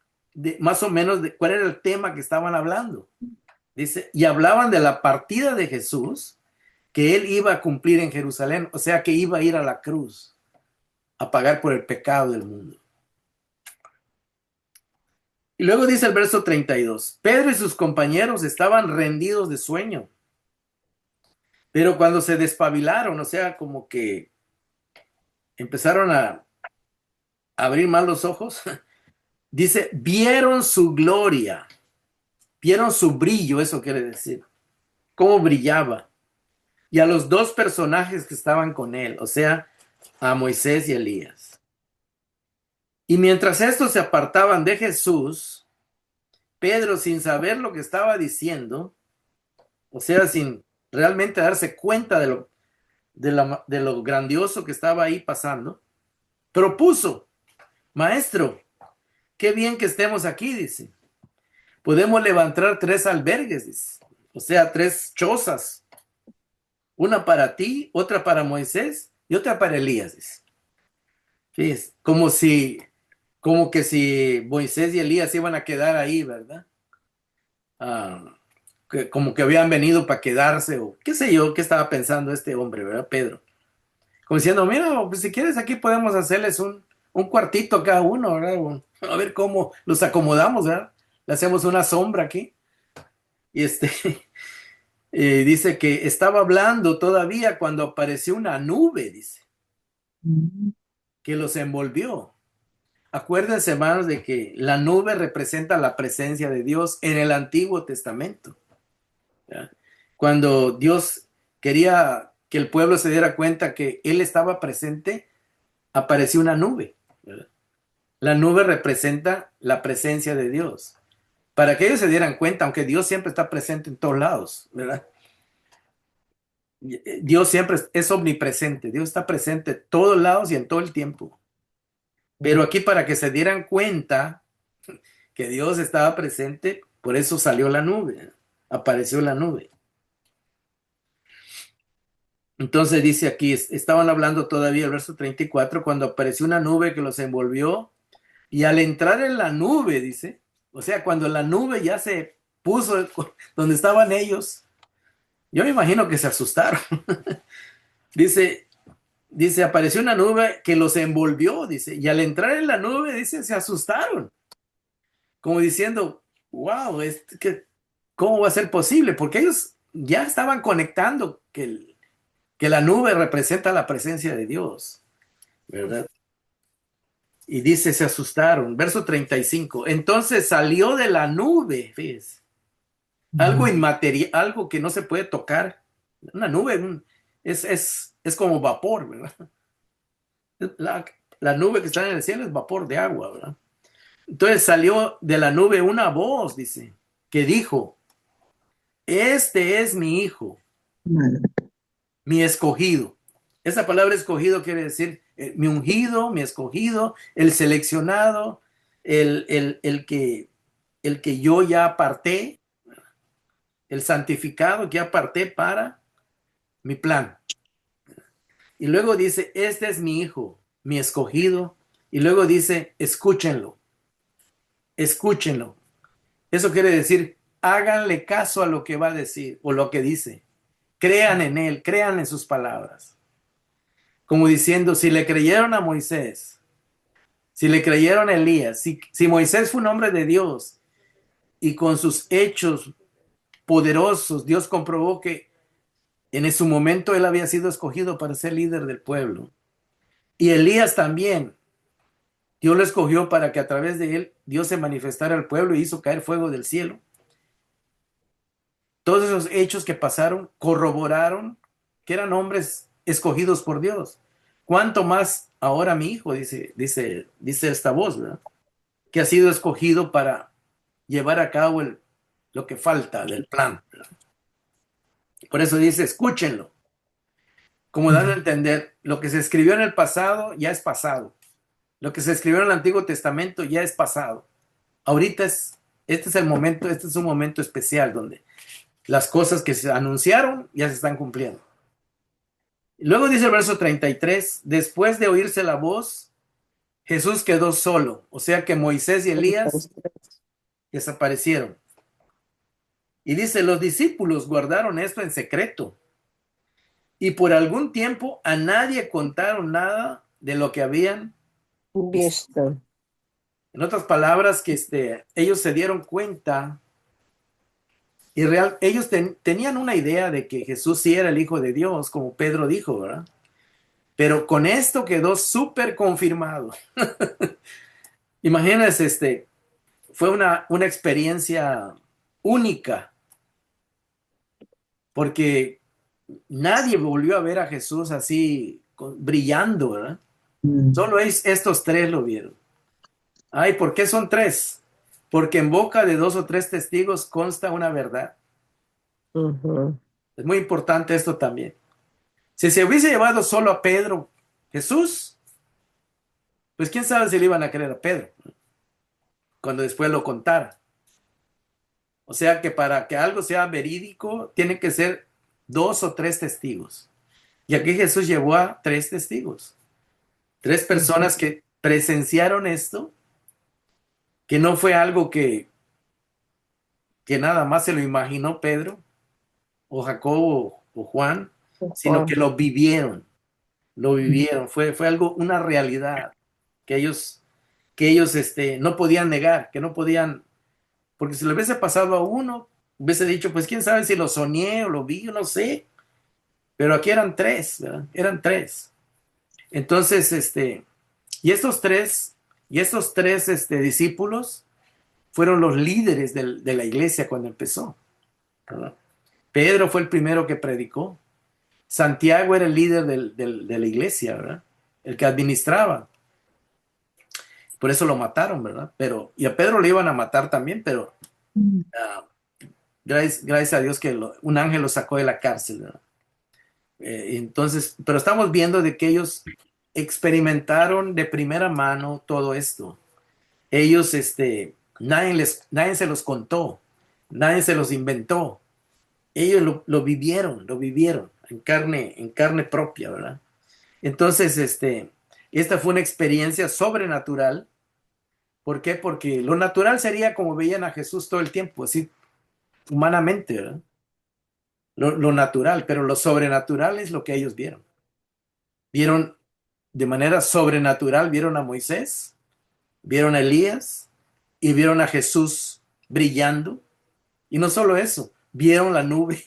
más o menos de cuál era el tema que estaban hablando. Dice, y hablaban de la partida de Jesús, que él iba a cumplir en Jerusalén, o sea que iba a ir a la cruz a pagar por el pecado del mundo. Y luego dice el verso 32, Pedro y sus compañeros estaban rendidos de sueño, pero cuando se despabilaron, o sea, como que empezaron a abrir mal los ojos, dice, vieron su brillo, eso quiere decir, cómo brillaba, y a los dos personajes que estaban con él, o sea, a Moisés y Elías. Y mientras estos se apartaban de Jesús, Pedro, sin saber lo que estaba diciendo, o sea, sin realmente darse cuenta de lo grandioso que estaba ahí pasando, propuso, maestro, qué bien que estemos aquí, dice. Podemos levantar 3 albergues, dice. O sea, 3 chozas. Una para ti, otra para Moisés y otra para Elías, dice. Fíjese, como que si Moisés y Elías iban a quedar ahí, ¿verdad? Ah, como que habían venido para quedarse o qué sé yo, qué estaba pensando este hombre, ¿verdad? Pedro. Como diciendo, mira, pues si quieres aquí podemos hacerles un cuartito a cada uno, ¿verdad? A ver cómo los acomodamos, ¿verdad? Le hacemos una sombra aquí. Y dice que estaba hablando todavía cuando apareció una nube, dice, que los envolvió. Acuérdense, hermanos, de que la nube representa la presencia de Dios en el Antiguo Testamento. ¿Ya? Cuando Dios quería que el pueblo se diera cuenta que Él estaba presente, apareció una nube, ¿verdad? La nube representa la presencia de Dios. Para que ellos se dieran cuenta, aunque Dios siempre está presente en todos lados, ¿verdad? Dios siempre es omnipresente, Dios está presente en todos lados y en todo el tiempo. Pero aquí para que se dieran cuenta que Dios estaba presente, por eso salió la nube, apareció la nube. Entonces dice aquí, estaban hablando todavía el verso 34, cuando apareció una nube que los envolvió y al entrar en la nube, dice, o sea, cuando la nube ya se puso donde estaban ellos, yo me imagino que se asustaron. Dice, apareció una nube que los envolvió, dice, y al entrar en la nube, dice, se asustaron. como diciendo, wow, ¿cómo va a ser posible? Porque ellos ya estaban conectando que la nube representa la presencia de Dios, ¿verdad? Y dice, se asustaron. Verso 35. Entonces salió de la nube, fíjese, algo inmaterial, algo que no se puede tocar. Una nube es como vapor, ¿verdad? La, la nube que está en el cielo es vapor de agua, ¿verdad? Entonces salió de la nube una voz, dice, que dijo, este es mi hijo, mi escogido. Esa palabra escogido quiere decir mi ungido, mi escogido, el seleccionado, el que yo ya aparté, el santificado que aparté para mi plan. Y luego dice, este es mi hijo, mi escogido. Y luego dice, escúchenlo, escúchenlo. Eso quiere decir, háganle caso a lo que va a decir o lo que dice. Crean en él, crean en sus palabras. Como diciendo, si le creyeron a Moisés, si le creyeron a Elías, si Moisés fue un hombre de Dios y con sus hechos poderosos, Dios comprobó que en su momento él había sido escogido para ser líder del pueblo. Y Elías también, Dios lo escogió para que a través de él Dios se manifestara al pueblo y hizo caer fuego del cielo. Todos esos hechos que pasaron corroboraron que eran hombres escogidos por Dios. ¿Cuánto más ahora mi hijo? Dice esta voz, ¿verdad? Que ha sido escogido para llevar a cabo lo que falta del plan, ¿verdad? Por eso dice, escúchenlo. Como dando a entender, lo que se escribió en el pasado ya es pasado. Lo que se escribió en el Antiguo Testamento ya es pasado. Ahorita este es el momento, este es un momento especial donde las cosas que se anunciaron ya se están cumpliendo. Luego dice el verso 33, después de oírse la voz, Jesús quedó solo, o sea que Moisés y Elías desaparecieron. Y dice, los discípulos guardaron esto en secreto y por algún tiempo a nadie contaron nada de lo que habían visto. Visto. En otras palabras, que ellos se dieron cuenta y ellos tenían una idea de que Jesús sí era el Hijo de Dios, como Pedro dijo, ¿verdad? Pero con esto quedó súper confirmado. Imagínense, fue una experiencia única, porque nadie volvió a ver a Jesús así brillando, ¿verdad? Solo estos tres lo vieron. Ay, ¿por qué son tres? Porque en boca de dos o tres testigos consta una verdad. Ujú. Es muy importante esto también. Si se hubiese llevado solo a Pedro, Jesús, pues quién sabe si le iban a creer a Pedro cuando después lo contara. O sea que para que algo sea verídico, tiene que ser dos o tres testigos. Y aquí Jesús llevó a tres testigos, tres personas que presenciaron esto, que no fue algo que nada más se lo imaginó Pedro o Jacobo o Juan, sino que Juan. lo vivieron, fue algo, una realidad que ellos no podían negar, que no podían, porque si le hubiese pasado a uno, hubiese dicho, pues quién sabe si lo soñé o lo vi, yo no sé, pero aquí eran tres, ¿verdad? Eran tres. Entonces, y estos tres discípulos fueron los líderes de la iglesia cuando empezó, ¿verdad? Pedro fue el primero que predicó. Santiago era el líder de la iglesia, ¿verdad? El que administraba. Por eso lo mataron, ¿verdad? Y a Pedro le iban a matar también, pero gracias a Dios que un ángel lo sacó de la cárcel, ¿verdad? Entonces, pero estamos viendo de que ellos experimentaron de primera mano todo esto. Ellos, nadie se los contó, nadie se los inventó. Ellos lo vivieron en carne propia, ¿verdad? Entonces, esta fue una experiencia sobrenatural. ¿Por qué? Porque lo natural sería como veían a Jesús todo el tiempo, así humanamente, ¿verdad? Lo natural, pero lo sobrenatural es lo que ellos vieron. Vieron de manera sobrenatural, vieron a Moisés, vieron a Elías, y vieron a Jesús brillando. Y no solo eso, vieron la nube.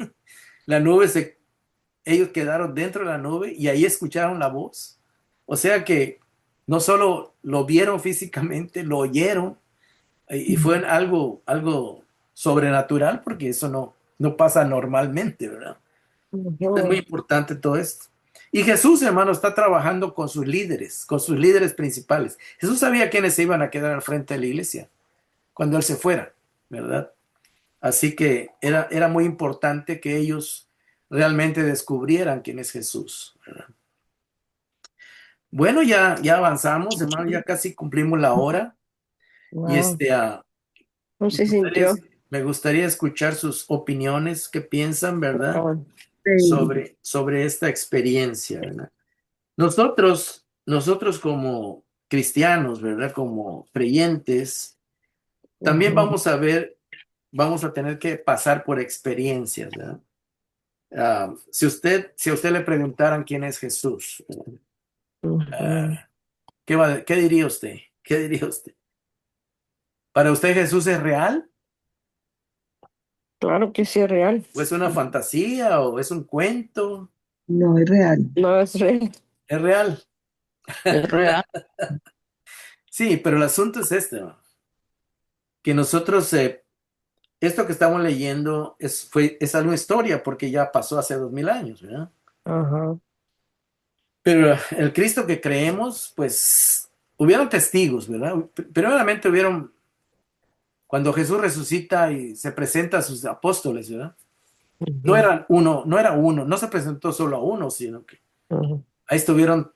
La nube ellos quedaron dentro de la nube y ahí escucharon la voz. O sea que no solo lo vieron físicamente, lo oyeron y fue algo sobrenatural porque eso no pasa normalmente, ¿verdad? Es muy Ujú. importante todo esto. Y Jesús, hermano, está trabajando con sus líderes principales. Jesús sabía quiénes se iban a quedar al frente de la iglesia cuando él se fuera, ¿verdad? Así que era muy importante que ellos realmente descubrieran quién es Jesús, ¿verdad? Bueno, ya avanzamos, hermano, ya casi cumplimos la hora y Wow. ¿Cómo me se gustaría, sintió? me gustaría escuchar sus opiniones, qué piensan, ¿verdad? Ah, Sí, Sobre esta experiencia, ¿verdad? Nosotros como cristianos, ¿verdad? Como creyentes, también ujú, vamos a tener que pasar por experiencias, ¿verdad? Si a usted le preguntaran quién es Jesús, ujú. ¿qué diría usted? ¿Qué diría usted? ¿Para usted Jesús es real? Claro que sí es real. ¿O es una fantasía? ¿O es un cuento? no es real. No es real. Es real. Es real. Sí, pero el asunto es este, ¿no? Que nosotros, esto que estamos leyendo es una historia porque ya pasó hace 2000 años, ¿verdad? Ajá. Pero el Cristo que creemos, pues, hubieron testigos, ¿verdad? Primeramente cuando Jesús resucita y se presenta a sus apóstoles, ¿verdad? Ujú, No era uno, no se presentó solo a uno, sino que ujú, ahí estuvieron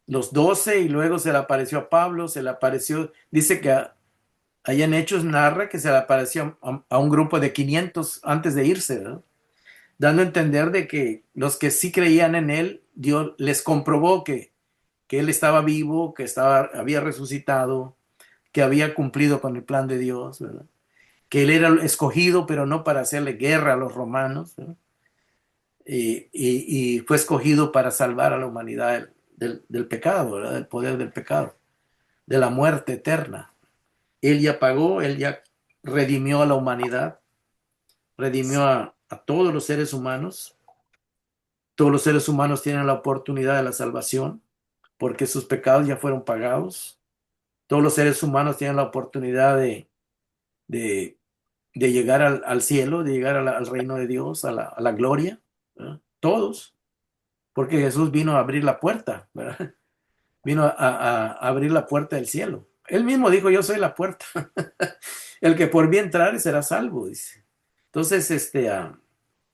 los 12 y luego se le apareció a Pablo, se le apareció, dice que allá en Hechos narra que se le apareció a un grupo de 500 antes de irse, ¿verdad? Dando a entender de que los que sí creían en él, Dios les comprobó que él estaba vivo, había resucitado, que había cumplido con el plan de Dios, ¿verdad? Que él era el escogido, pero no para hacerle guerra a los romanos, ¿verdad? Y fue escogido para salvar a la humanidad del pecado, ¿verdad? Del poder del pecado, de la muerte eterna. Él ya pagó, él ya redimió a la humanidad, redimió a todos los seres humanos. Todos los seres humanos tienen la oportunidad de la salvación porque sus pecados ya fueron pagados. Todos los seres humanos tienen la oportunidad de, de llegar al cielo, de llegar al reino de Dios, a la gloria, ¿verdad? Todos, porque Jesús vino a abrir la puerta, ¿verdad? Vino a abrir la puerta del cielo. Él mismo dijo, yo soy la puerta. El que por mí entrare será salvo, dice. Entonces,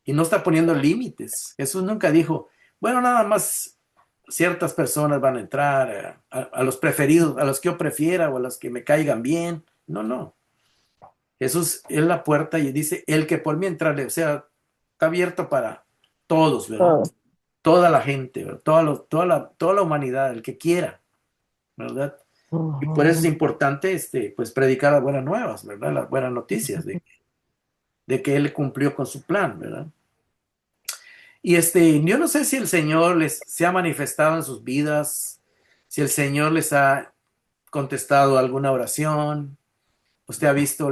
y no está poniendo límites. Jesús nunca dijo, bueno, nada más ciertas personas van a entrar, a los preferidos, a los que yo prefiera o a los que me caigan bien. No, no. Jesús es la puerta y dice, el que por mí entrare, o sea, está abierto para todos, ¿verdad? Ah, Toda la gente, ¿verdad? Toda la humanidad, el que quiera, ¿verdad? Y por eso es ujú, importante, pues, predicar las buenas nuevas, ¿verdad? Las buenas noticias de que Él cumplió con su plan, ¿verdad? Y yo no sé si el Señor se ha manifestado en sus vidas, si el Señor les ha contestado alguna oración, usted ha visto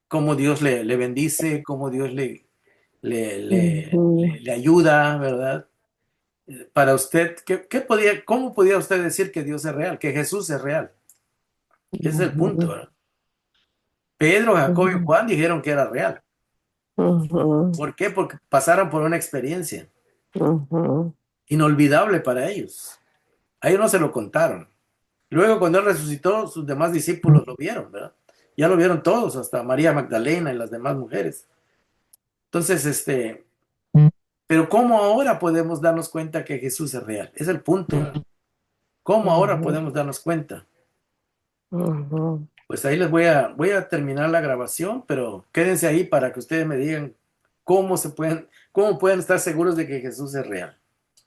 cómo Dios le bendice, cómo Dios ujú, le ayuda, ¿verdad? Para usted, cómo podía usted decir que Dios es real, que Jesús es real? Ese es el punto, ujú, ¿verdad? Pedro, Jacobo y ujú, Juan dijeron que era real. ujú, ¿Por qué? Porque pasaron por una experiencia ujú, inolvidable para ellos. A ellos no se lo contaron. Luego, cuando él resucitó, sus demás discípulos lo vieron, ¿verdad? Ya lo vieron todos, hasta María Magdalena y las demás mujeres. Entonces, pero ¿cómo ahora podemos darnos cuenta que Jesús es real? Es el punto, ¿verdad? ¿Cómo ahora ujú, podemos darnos cuenta? ujú. Pues ahí voy a terminar la grabación, pero quédense ahí para que ustedes me digan cómo pueden estar seguros de que Jesús es real.